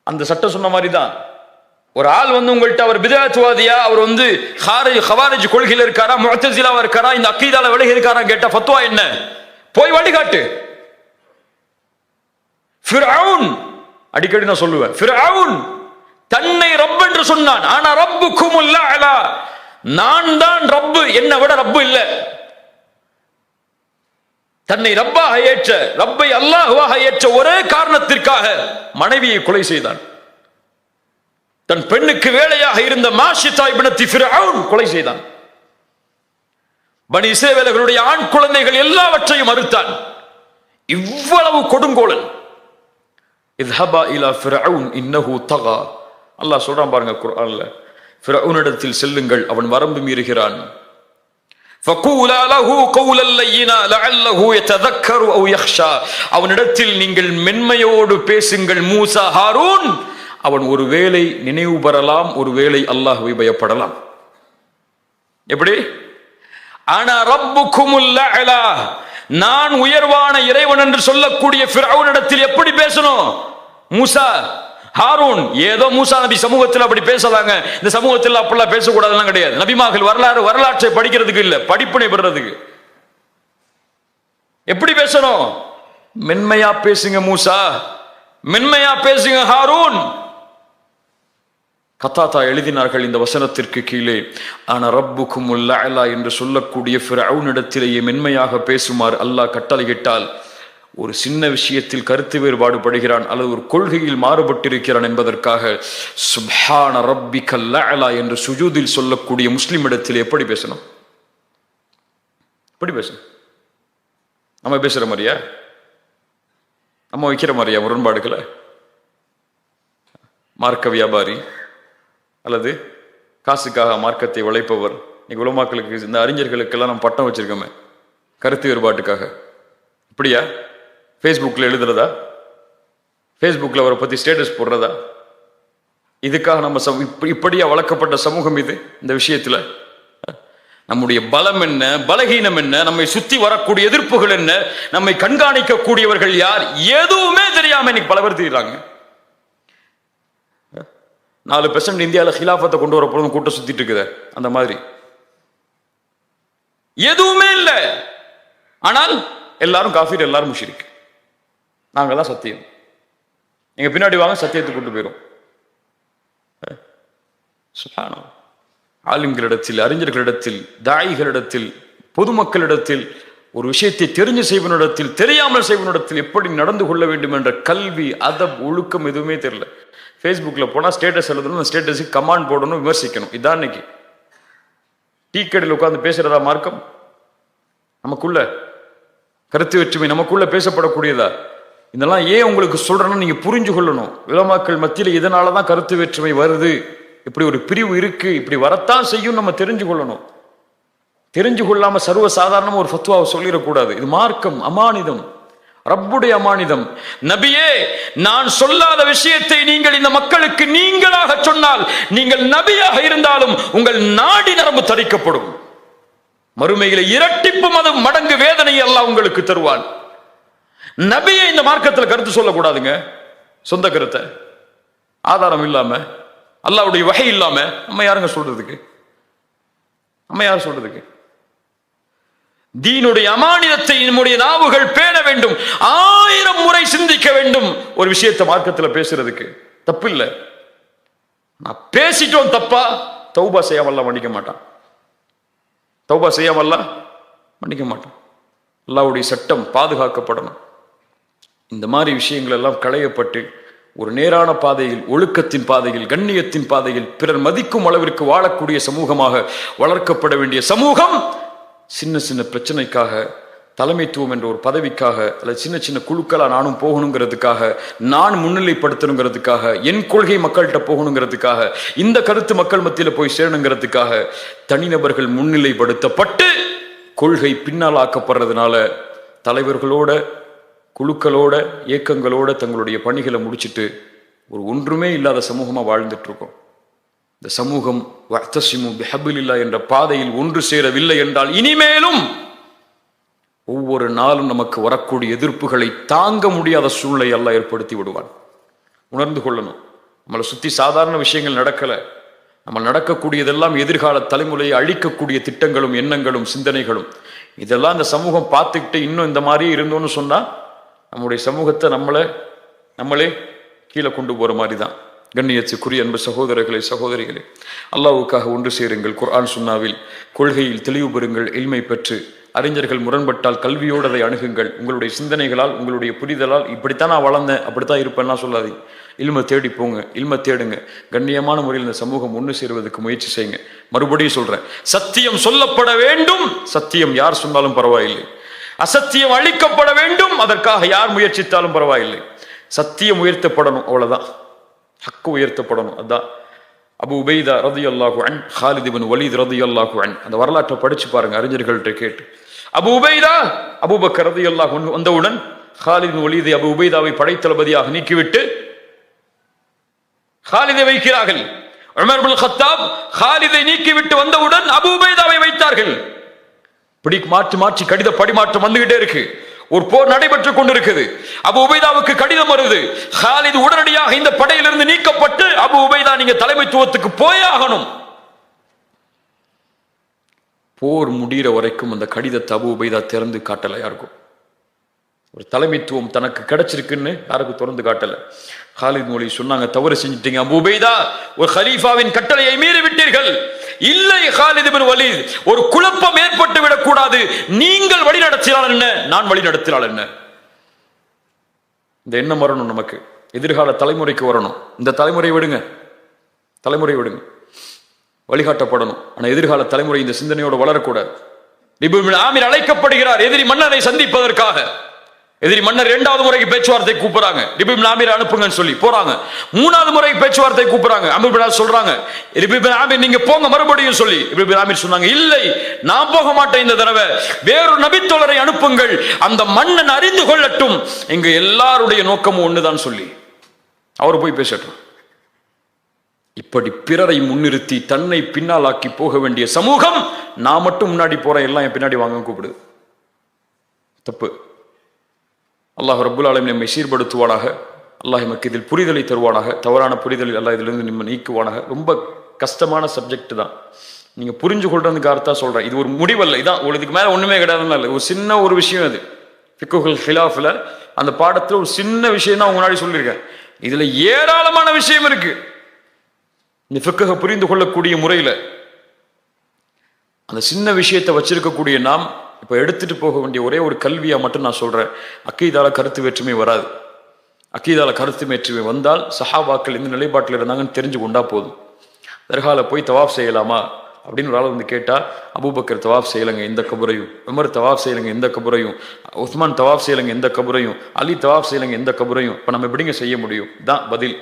அந்த சட்டம் சொன்ன மாதிரி தான். ஒரு ஆள் உங்கள்கிட்ட அவர் பித்அத்வாதியா, அவர் ஹவாரிஜ் கொள்கையில இருக்காரா, முஅ்தஸிலாவா இருக்காரா, இந்த அக்கீதால விலகி இருக்காரா கேட்டா ஃபத்வா என்ன? போய் வழிகாட்டு. ஃபிர்அவுன், அடிக்கடி நான் சொல்லுவேன், ஃபிர்அவுன் தன்னை ரப் என்று சொன்னான். ஆனா ரப்புக்குமுல் அலா, நான் தான் ரப்பு, என்னை விட ரப்பு இல்ல. தன்னை ரப்பாக ஏற்ற, ரப்பை அல்லாஹ்வாக ஏற்ற ஒரே காரணத்திற்காக மனைவியை கொலை செய்தான். தன் பெண்ணுக்கு வேலையாக இருந்த மாஷிதா இப்னத்தி ஃபிர்அவுன் கொலை செய்தான். பனி இஸ்ரவேலர்களுடைய ஆண் குழந்தைகள் எல்லாவற்றையும் மறுத்தான். இவ்வளவு கொடுங்கோலன். இத்ஹபா இலா ஃபிர்அவுன் இன்னஹு தகா. அல்லாஹ் சொல்றான் பாருங்க குர்ஆன்ல, ஃபிர்அவுனிடத்தில் செல்லுங்கள், அவன் வரம்பு மீறுகிறான். ஃபகூலா லஹு கௌலல் லய்யினா லஅல்லஹு யததக்கரு அவ் யக்ஷா. அவனிடத்தில் நீங்கள் மென்மையோடு பேசுங்கள் மூசா, ஹாரூன், அவன் ஒருவேளை நினைவு பெறலாம், ஒருவேளை அல்லாஹ்வை பயப்படலாம். எப்படி? ஆனா ரப்புக்குமுல் அலா, நான் உயர்வான இறைவன் என்று சொல்லக்கூடிய ஃபிர்அவுனிடத்தில் எப்படி பேசணும்? மூசா, ஹாரூன், ஏதோ மூசா நபி சமூகத்தில் அப்படி பேசலாங்க, இந்த சமூகத்தில் அப்படிலாம் பேசக்கூடாதுலாம் கிடையாது. நபிமார்கள் வரலாற்றை படிக்கிறதுக்கு இல்ல, படிப்பினை பெறதுக்கு. எப்படி பேசணும்? மென்மையா பேசுங்க மூசா, மென்மையா பேசுங்க ஹாரூன். கத்தாதா எழுதினார்கள் இந்த வசனத்திற்கு கீழே, ஆனா ரப்புக்குமுல் அலா என்று சொல்லக்கூடிய ஃபிர்அவுனிடத்திலேயே மென்மையாக பேசுமாறு அல்லாஹ் கட்டளையிட்டால், ஒரு சின்ன விஷயத்தில் கருத்து வேறுபாடு படுகிறான் அல்லது ஒரு கொள்கையில் மாறுபட்டிருக்கிறான் என்பதற்காக சுப்ஹான ரப்பிக்கல் அலா என்று சுஜூதில் சொல்லக்கூடிய முஸ்லிம் இடத்தில் எப்படி பேசணும்? எப்படி பேசணும்? நம்ம பேசுற மாதிரியா? நம்ம வைக்கிற மாதிரியா முரண்பாடுகளை? மார்க்க வியாபாரி அல்லது காசுக்காக மார்க்கத்தை உழைப்பவர். இன்னைக்கு உலமாக்களுக்கு, இந்த அறிஞர்களுக்கெல்லாம் நம்ம பட்டம் வச்சிருக்கோமே கருத்து வேறுபாட்டுக்காக. இப்படியா? ஃபேஸ்புக்கில் எழுதுறதா, ஃபேஸ்புக்கில் அவரை பற்றி ஸ்டேட்டஸ் போடுறதா? இதுக்காக நம்ம இப்படியா வளர்க்கப்பட்ட சமூகம் இது? இந்த விஷயத்தில் நம்முடைய பலம் என்ன, பலகீனம் என்ன, நம்மை சுத்தி வரக்கூடிய எதிர்ப்புகள் என்ன, நம்மை கண்காணிக்கக்கூடியவர்கள் யார், எதுவுமே தெரியாம இன்னைக்கு பல பேர் தெரியுறாங்க. 4% இந்தியாவில் ஹிலாஃபத்தை கொண்டு வர போதும் கூட்டம் சுத்திட்டு இருக்குது. அந்த மாதிரி எதுவுமே இல்லை. ஆனால் எல்லாரும் காஃபிர், எல்லாரும் முஷ்ரிக். நாங்க தான் சத்தியம், எங்க பின்னாடி வாங்க, சத்தியத்தை கொண்டு போயிரும். சுப்ஹானல்லாஹ். ஆலிம்களிடத்தில், அறிஞர்களிடத்தில், தாயிகளிடத்தில், பொதுமக்களிடத்தில், ஒரு விஷயத்தை தெரிஞ்சு செய்வனிடத்தில், தெரியாமல் செய்வனிடத்தில் எப்படி நடந்து கொள்ள வேண்டும் என்ற கல்வி, அதப், ஒழுக்கம் எதுவுமே தெரியல. ஃபேஸ்புக்கில் போனால் ஸ்டேட்டஸ் எழுதணும், ஸ்டேட்டஸுக்கு கமாண்ட் போடணும், விமர்சிக்கணும். இதான் இன்னைக்கு டீ கடையில் உட்கார்ந்து பேசுறதா மார்க்கம்? நமக்குள்ள கருத்து வேற்றுமை நமக்குள்ள பேசப்படக்கூடியதா? இதெல்லாம் ஏன் உங்களுக்கு சொல்றேன்னு நீங்க புரிஞ்சு கொள்ளணும். உலமாக்கள் மத்தியில் இதனாலதான் கருத்து வேற்றுமை வருது, இப்படி ஒரு பிரிவு இருக்கு, இப்படி வரத்தான் செய்யும், நம்ம தெரிஞ்சு கொள்ளணும். தெரிஞ்சு கொள்ளாம சர்வ சாதாரணமா ஒரு ஃபத்வாவை சொல்லிடக்கூடாது. இது மார்க்கம், அமானிதம், ரப்புடைய அமானிதம். நபியே, நான் சொல்லாத விஷயத்தை நீங்கள் இந்த மக்களுக்கு நீங்களாக சொன்னால், நீங்கள் நபியாக இருந்தாலும் உங்கள் நாடி நரம்பு தரிக்கப்படும். மறுமையில இரட்டிப்பு மடங்கு வேதனை அல்லாஹ் உங்களுக்கு தருவான். நபியை இந்த மார்க்கத்தில் கருத்து சொல்லக்கூடாதுங்க. சொந்த கருத்தை ஆதாரம் இல்லாம, அல்லாஹ்வுடைய வஹி இல்லாம நம்ம யாருங்க சொல்றதுக்கு? நம்ம யார் சொல்றதுக்கு? தீனுடைய அமானிதத்தை நம்முடைய நாவுகள் பேண வேண்டும். 1000 முறை சிந்திக்க வேண்டும் ஒரு விஷயத்தை மார்க்கத்தில் பேசுறதுக்கு. தப்பு இல்லை. நான் பேசிட்டோம் தப்பா, தௌபா செய்யாமல்லாம் மன்னிக்க மாட்டான். தௌபா செய்யாமல்லாம் மன்னிக்க மாட்டான். அல்லாஹ்வுடைய சட்டம் பாதுகாக்கப்படணும். இந்த மாதிரி விஷயங்கள் எல்லாம் களையப்பட்டு ஒரு நேரான பாதையில், ஒழுக்கத்தின் பாதையில், கண்ணியத்தின் பாதையில், பிறர் மதிக்கும் அளவிற்கு வாழக்கூடிய சமூகமாக வளர்க்கப்பட வேண்டிய சமூகம் சின்ன சின்ன பிரச்சனைக்காக, தலைமைத்துவம் என்ற ஒரு பதவிக்காக, அல்லது சின்ன சின்ன குழுக்களா நானும் போகணுங்கிறதுக்காக, நான் முன்னிலைப்படுத்தணுங்கிறதுக்காக, என் கொள்கை மக்கள்கிட்ட போகணுங்கிறதுக்காக, இந்த கருத்து மக்கள் மத்தியில் போய் சேரணுங்கிறதுக்காக தனிநபர்கள் முன்னிலைப்படுத்தப்பட்டு கொள்கை பின்னால் ஆக்கப்படுறதுனால தலைவர்களோட, குழுக்களோட, இயக்கங்களோட தங்களுடைய பணிகளை முடிச்சுட்டு ஒரு ஒன்றுமே இல்லாத சமூகமா வாழ்ந்துட்டு இருக்கோம். இந்த சமூகம் வஅ்தஸிமு பிஹப்லில்லாஹ் என்ற பாதையில் ஒன்று சேரவில்லை என்றால் இனிமேலும் ஒவ்வொரு நாளும் நமக்கு வரக்கூடிய எதிர்ப்புகளை தாங்க முடியாத சூழ்நிலை அல்லாஹ் ஏற்படுத்தி விடுவான். உணர்ந்து கொள்ளணும். நம்மளை சுத்தி சாதாரண விஷயங்கள் நடக்கல. நம்ம நடக்கக்கூடியதெல்லாம் எதிர்கால தலைமுறையை அழிக்கக்கூடிய திட்டங்களும், எண்ணங்களும், சிந்தனைகளும். இதெல்லாம் இந்த சமூகம் பார்த்துக்கிட்டு இன்னும் இந்த மாதிரியே இருந்தோம்னு சொன்னா நம்முடைய சமூகத்தை நம்மளே கீழே கொண்டு போற மாதிரி தான். கண்ணியத்துக்குரிய அன்பு சகோதரர்களே, சகோதரிகளே, அல்லாஹ்வுக்காக ஒன்று சேருங்கள். குர்ஆன் சுன்னாவில் கொள்கையில் தெளிவு பெறுங்கள். இல்மை பெற்று அறிஞர்கள் முரண்பட்டால் கல்வியோடு அதை அணுகுங்கள். உங்களுடைய சிந்தனைகளால், உங்களுடைய புரிதலால் இப்படித்தான் நான் வளர்ந்தேன், அப்படித்தான் இருப்பேன்னா சொல்லாதீங்க. இல்மை தேடி போங்க, இல்மை தேடுங்க. கண்ணியமான முறையில் இந்த சமூகம் ஒன்று சேருவதற்கு முயற்சி செய்யுங்க. மறுபடியும் சொல்றேன், சத்தியம் சொல்லப்பட வேண்டும். சத்தியம் யார் சொன்னாலும் பரவாயில்லை. அசத்தியம் அழிக்கப்பட வேண்டும். அதற்காக யார் முயற்சித்தாலும் பரவாயில்லை. சத்தியம் உயர்த்தப்படணும், அவ்வளவுதான். ஹக்கு உயர்த்தப்படணும். அதான் அபு உபைதா ரலியல்லாஹு அன்ஹு, ஹாலித் இப்னு வலீத் ரலியல்லாஹு அன்ஹு, அந்த வரலாற்றை படிச்சு பாருங்க, அறிஞர்கள்ட்ட கேட்டு. அபு உபைதா, அபூபக்கர் ரலியல்லாஹு அன்ஹு வந்தவுடன் ஹாலித் இப்னு வலீதை அபு உபைதாவை படைத்தளபதியாக நீக்கிவிட்டு ஹாலிதை வைக்கிறார்கள். உமர் இப்னு கத்தாப் ஹாலிதை நீக்கிவிட்டு வந்தவுடன் அபு உபைதாவை வைத்தார்கள். மாற்றி மாற்றி கடித பரிமாற்றம் வந்துகிட்டே இருக்கு. ஒரு போர் நடைபெற்றுக் கொண்டிருக்குது. அபு உபைதாவுக்கு கடிதம் வருது. ஹாலித் உடனடியாக இந்த படையிலிருந்து நீக்கப்பட்டு, அபு உபைதா நீங்க தலைமைத்துவத்துக்கு போயே ஆகணும். போர் முடிகிற வரைக்கும் அந்த கடிதத்தை அபு உபைதா திறந்து காட்டல யாருக்கும். ஒரு தலைமைத்துவம் தனக்கு கிடைச்சிருக்குன்னு யாருக்கும் திறந்து காட்டல. ஹாலித் மொழி சொன்னாங்க, தவறு செஞ்சிட்டீங்க அபு உபைதா, ஒரு ஹலீஃபாவின் கட்டளையை மீறி விட்டீர்கள். இல்லை ஹாலித் இப்னு வலீத், ஒரு குழப்பம் ஏற்பட்டு விடக்கூடாது. நீங்கள் வழி நடத்தினால் என்ன, நான் வழி நடத்தினால் என்ன? இந்த எண்ணம் வரணும் நமக்கு. எதிர்கால தலைமுறைக்கு வரணும். இந்த தலைமுறை விடுங்க, வழிகாட்டப்படணும். ஆனா எதிர்கால தலைமுறை இந்த சிந்தனையோடு வளரக்கூடாது. இப்னு ஆமிர் அழைக்கப்படுகிறார் எதிரி மன்னரை சந்திப்பதற்காக. எதிரி மன்னர் 2வது முறைக்கு பேச்சுவார்த்தை கூப்பிடுறாங்க. இப்னு ஆமிர் அனுப்புங்கன்னு சொல்லி போறாங்க. 3வது முறைக்கு பேச்சுவார்த்தை கூப்பிடுறாங்க. அமீர் பின் சொல்றாங்க, இப்னு ஆமிர் நீங்க போங்க மறுபடியும் சொல்லி. இப்னு ஆமிர் சொன்னாங்க, இல்லை நான் போக மாட்டேன், இந்த தடவை வேறொரு நபித்தோழரை அனுப்புங்கள், அந்த மன்னன் அறிந்து கொள்ளட்டும் எங்க எல்லாருடைய நோக்கமும் ஒண்ணுதான் சொல்லி அவர் போய் பேசட்டும். இப்படி பிறரை முன்னிறுத்தி தன்னை பின்னாலாக்கி போக வேண்டிய சமூகம், நான் மட்டும் முன்னாடி போறேன், எல்லாம் என் பின்னாடி வாங்க கூப்பிடுது. தப்பு. அல்லாஹ் ரப்புல் ஆலமீன் நம்மை சீர்படுத்துவானாக. அல்லாஹ் நமக்கு இதில் புரிதலை தருவானாக. தவறான புரிதலில் அல்லாஹ் இதிலிருந்து நம்ம நீக்குவானாக. ரொம்ப கஷ்டமான சப்ஜெக்ட் தான். நீங்க புரிஞ்சு கொள்றதுக்கு அர்த்தம் சொல்றேன். இது ஒரு முடிவல்ல, இதான் இதுக்கு மேல ஒண்ணுமே கிடையாதுன்னு இல்லை. ஒரு சின்ன ஒரு விஷயம் அது. ஃபிக்ஹுல் ஹிலாஃப்ல அந்த பாடத்துல ஒரு சின்ன விஷயம் தான் முன்னாடி சொல்லியிருக்கேன். இதுல ஏராளமான விஷயம் இருக்கு. இந்த ஃபிக்ஹை புரிந்து கொள்ளக்கூடிய முறையில அந்த சின்ன விஷயத்தை வச்சிருக்கக்கூடிய நாம் இப்ப எடுத்துட்டு போக வேண்டிய ஒரே ஒரு கல்வியா மட்டும் நான் சொல்றேன். அக்கீதால கருத்து வேற்றுமை வராது. அக்கீதால கருத்து வேற்றுமை வந்தால் சஹாபாக்கள் எந்த நிலைப்பாட்டில் இருந்தாங்கன்னு தெரிஞ்சு கொண்டா போதும். தர்கால போய் தவாஃப் செய்யலாமா அப்படின்னு ஒரு ஆள் வந்து கேட்டா, அபூபக்கர் தவாஃப் செய்யலங்க எந்த கபரையும், உமர் தவாஃப் செய்யலங்க எந்த கபரையும், உஸ்மான் தவாஃப் செய்யலங்க எந்த கபரையும், அலி தவாஃப் செய்யலங்க எந்த கபரையும், இப்ப நம்ம எப்படிங்க செய்ய முடியும்? தான் பதில்.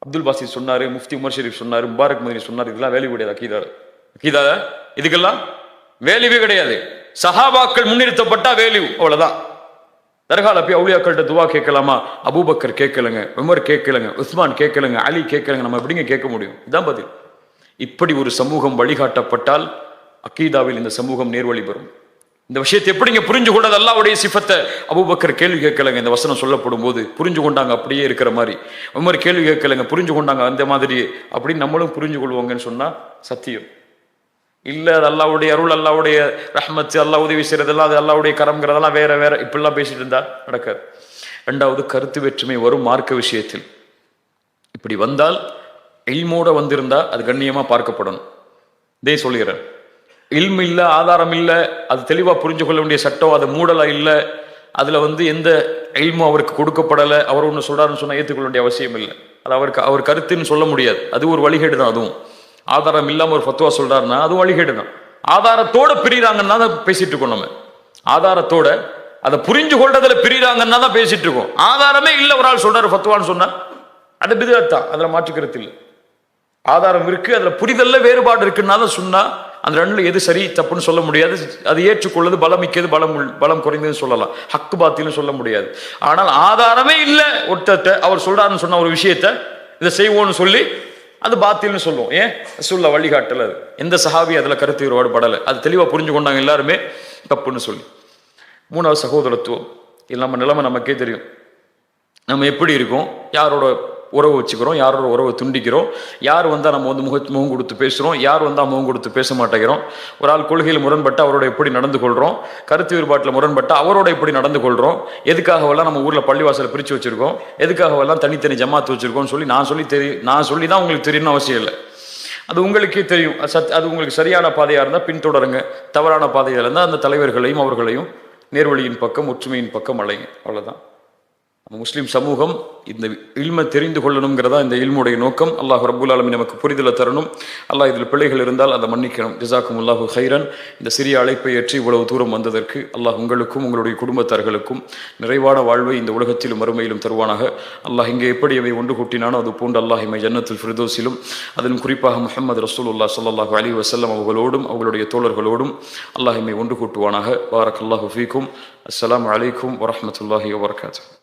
அப்துல் பாசித் சொன்னாரு, முஃப்தி உமர் ஷெரீப் சொன்னாரு, முபாரக் மதனி சொன்னாரு, இதெல்லாம் வேலை கிடையாது. அக்கீதால அக்கீதா இதுக்கெல்லாம் வேல்யூவே கிடையாது. சஹாபாக்கள் முன்னிறுத்தப்பட்டா வேல்யூ, அவ்வளவுதான். தர்கால போய் அவுலியாக்கள்கிட்ட துவா கேட்கலாமா? அபூபக்கர் கேட்கலங்க, உமர் கேட்கலங்க, உஸ்மான் கேட்கலங்க, அலி கேட்கலங்க, நம்ம எப்படிங்க கேட்க முடியும்? இதான் பதில். இப்படி ஒரு சமூகம் வழிகாட்டப்பட்டால் அக்கீதாவில் இந்த சமூகம் நேர்வழி பெறும். இந்த விஷயத்தை எப்படிங்க புரிஞ்சு கொண்டது? அல்லாஹ்வுடைய சிஃபத்தை அபூபக்கர் கேள்வி கேட்கலங்க, இந்த வசனம் சொல்லப்படும் போது புரிஞ்சு கொண்டாங்க அப்படியே இருக்கிற மாதிரி. உமர் கேள்வி கேட்கலங்க, புரிஞ்சு கொண்டாங்க அந்த மாதிரி. அப்படின்னு நம்மளும் புரிஞ்சு கொள்வாங்கன்னு சொன்னா சத்தியம் இல்ல. அது அல்லாஹ்வுடைய அருள், அல்லாஹ்வுடைய ரஹ்மத், அல்லாஹ் உதவி செய்யறதெல்லாம் அது அல்லாஹ்வுடைய கரம்ங்கிறதெல்லாம் வேற வேற. இப்படிலாம் பேசிட்டு இருந்தா நடக்காது. ரெண்டாவது, கருத்து வேற்றுமை வரும் மார்க்க விஷயத்தில். இப்படி வந்தால் இல்மோட வந்திருந்தா அது கண்ணியமா பார்க்கப்படணும். இதே சொல்லிடுறேன். இல்மு இல்ல, ஆதாரம் இல்ல, அது தெளிவா புரிஞ்சு கொள்ள வேண்டிய சட்டம், அது மூடலா இல்ல, அதுல எந்த இல்மும் அவருக்கு கொடுக்கப்படலை, அவர் ஒன்று சொல்றாருன்னு சொன்னா ஏற்றுக்கொள்ள வேண்டிய அவசியம் இல்லை. அது அவர் கருத்துன்னு சொல்ல முடியாது. அது ஒரு வழிகேடு தான். அதுவும் ஆதாரம் இல்லாம ஒரு ஃபத்வா சொல்றாருன்னா அதுவும் வழிகேடு தான். ஆதாரத்தோட பிரிறாங்கன்னா தான் பேசிட்டு இருக்கோம். நம்ம ஆதாரத்தோட அதை புரிஞ்சு கொள்றதுல பிரிறாங்கன்னா தான் பேசிட்டு இருக்கோம். ஆதாரமே இல்ல ஒரு ஆள் சொல்றாரு ஃபத்வான்னு சொன்னா அது பிதஅத் தான், அதுல மாற்றுக்கிறது இல்லை. ஆதாரம் இருக்கு, அதுல புரிதல்ல வேறுபாடு இருக்குன்னா தான் சொன்னா அந்த ரெண்டுல எது சரி தப்புன்னு சொல்ல முடியாது. அது ஏற்றுக்கொள்வது பலம் மிக்கது, பலம் குறைந்ததுன்னு சொல்லலாம். ஹக்கு பாத்தின்னு சொல்ல முடியாது. ஆனால் ஆதாரமே இல்ல ஒருத்தட்ட அவர் சொல்றாருன்னு சொன்ன ஒரு விஷயத்த இதை செய்வோம்னு சொல்லி அது பாத்தில்னு சொல்லுவோம். ஏன்? ரசூலுல்லாஹ் வழிகாட்டல. அது எந்த சஹாபி அதுல கருத்து வேறுபாடு படலை. அது தெளிவா புரிஞ்சு கொண்டாங்க எல்லாருமே தப்புன்னு சொல்லி. மூணாவது, சகோதரத்துவம். இது நம்ம நிலைமை நமக்கே தெரியும். நம்ம எப்படி இருக்கோம், யாரோட உறவு வச்சுக்கிறோம், யாரோட உறவை துண்டிக்கிறோம், யார் வந்தால் நம்ம முகம் கொடுத்து பேசுகிறோம், யார் வந்தால் முகம் கொடுத்து பேச மாட்டேங்கிறோம். ஒரு ஆள் கொள்கையில் முரண்பட்டு அவரோட எப்படி நடந்து கொள்கிறோம், கருத்து வேறுபாட்டில் முரண்பட்டு அவரோட எப்படி நடந்து கொள்கிறோம், எதுக்காகவெல்லாம் நம்ம ஊரில் பள்ளிவாசலை பிரித்து வச்சுருக்கோம், எதுக்காகவெல்லாம் தனித்தனி ஜமாத்து வச்சுருக்கோம்னு சொல்லி நான் சொல்லி தான் உங்களுக்கு தெரியணும்னு அவசியம் இல்லை. அது உங்களுக்கே தெரியும். அது உங்களுக்கு சரியான பாதையாக இருந்தால் பின்தொடருங்க, தவறான பாதையாக இருந்தால் அந்த தலைவர்களையும் அவர்களையும் நேர்வழியின் பக்கம், ஒற்றுமையின் பக்கம் அழைங்க. அவ்வளோதான். முஸ்லிம் சமூகம் இந்த இல்மை தெரிந்து கொள்ளணுங்கிறதா இந்த இல்முடைய நோக்கம். அல்லாஹ் ரப்புல் ஆலமீன் நமக்கு புரிதலை தரணும். அல்லாஹ் இதில் பிழைகள் இருந்தால் அதை மன்னிக்கணும். ஜஸாக்குமுல்லாஹு ஹைரன். இந்த சிறிய அழைப்பை ஏற்றி இவ்வளவு தூரம் வந்ததற்கு அல்லாஹ் உங்களுக்கும் உங்களுடைய குடும்பத்தார்களுக்கும் நிறைவான வாழ்வை இந்த உலகத்திலும் மறுமையிலும் தருவானாக. அல்லாஹ் இங்கே எப்படி அவை ஒன்று கூட்டினானோ அது போன்று அல்லாஹ் இமை ஜன்னத்துல் ஃபிர்தௌஸிலும், அதிலும் குறிப்பாக முஹம்மது ரசூலுல்லாஹ் ஸல்லல்லாஹு அலைஹி வஸல்லம் அவர்களோடும் அவர்களுடைய தோழர்களோடும் அல்லாஹ் இமை ஒன்று கூட்டுவானாக. பாரக்கல்லாஹு ஃபீக்கும். அஸ்ஸலாமு அலைக்கும் வரஹ்மத்துல்லாஹி வபரகாத்துஹு.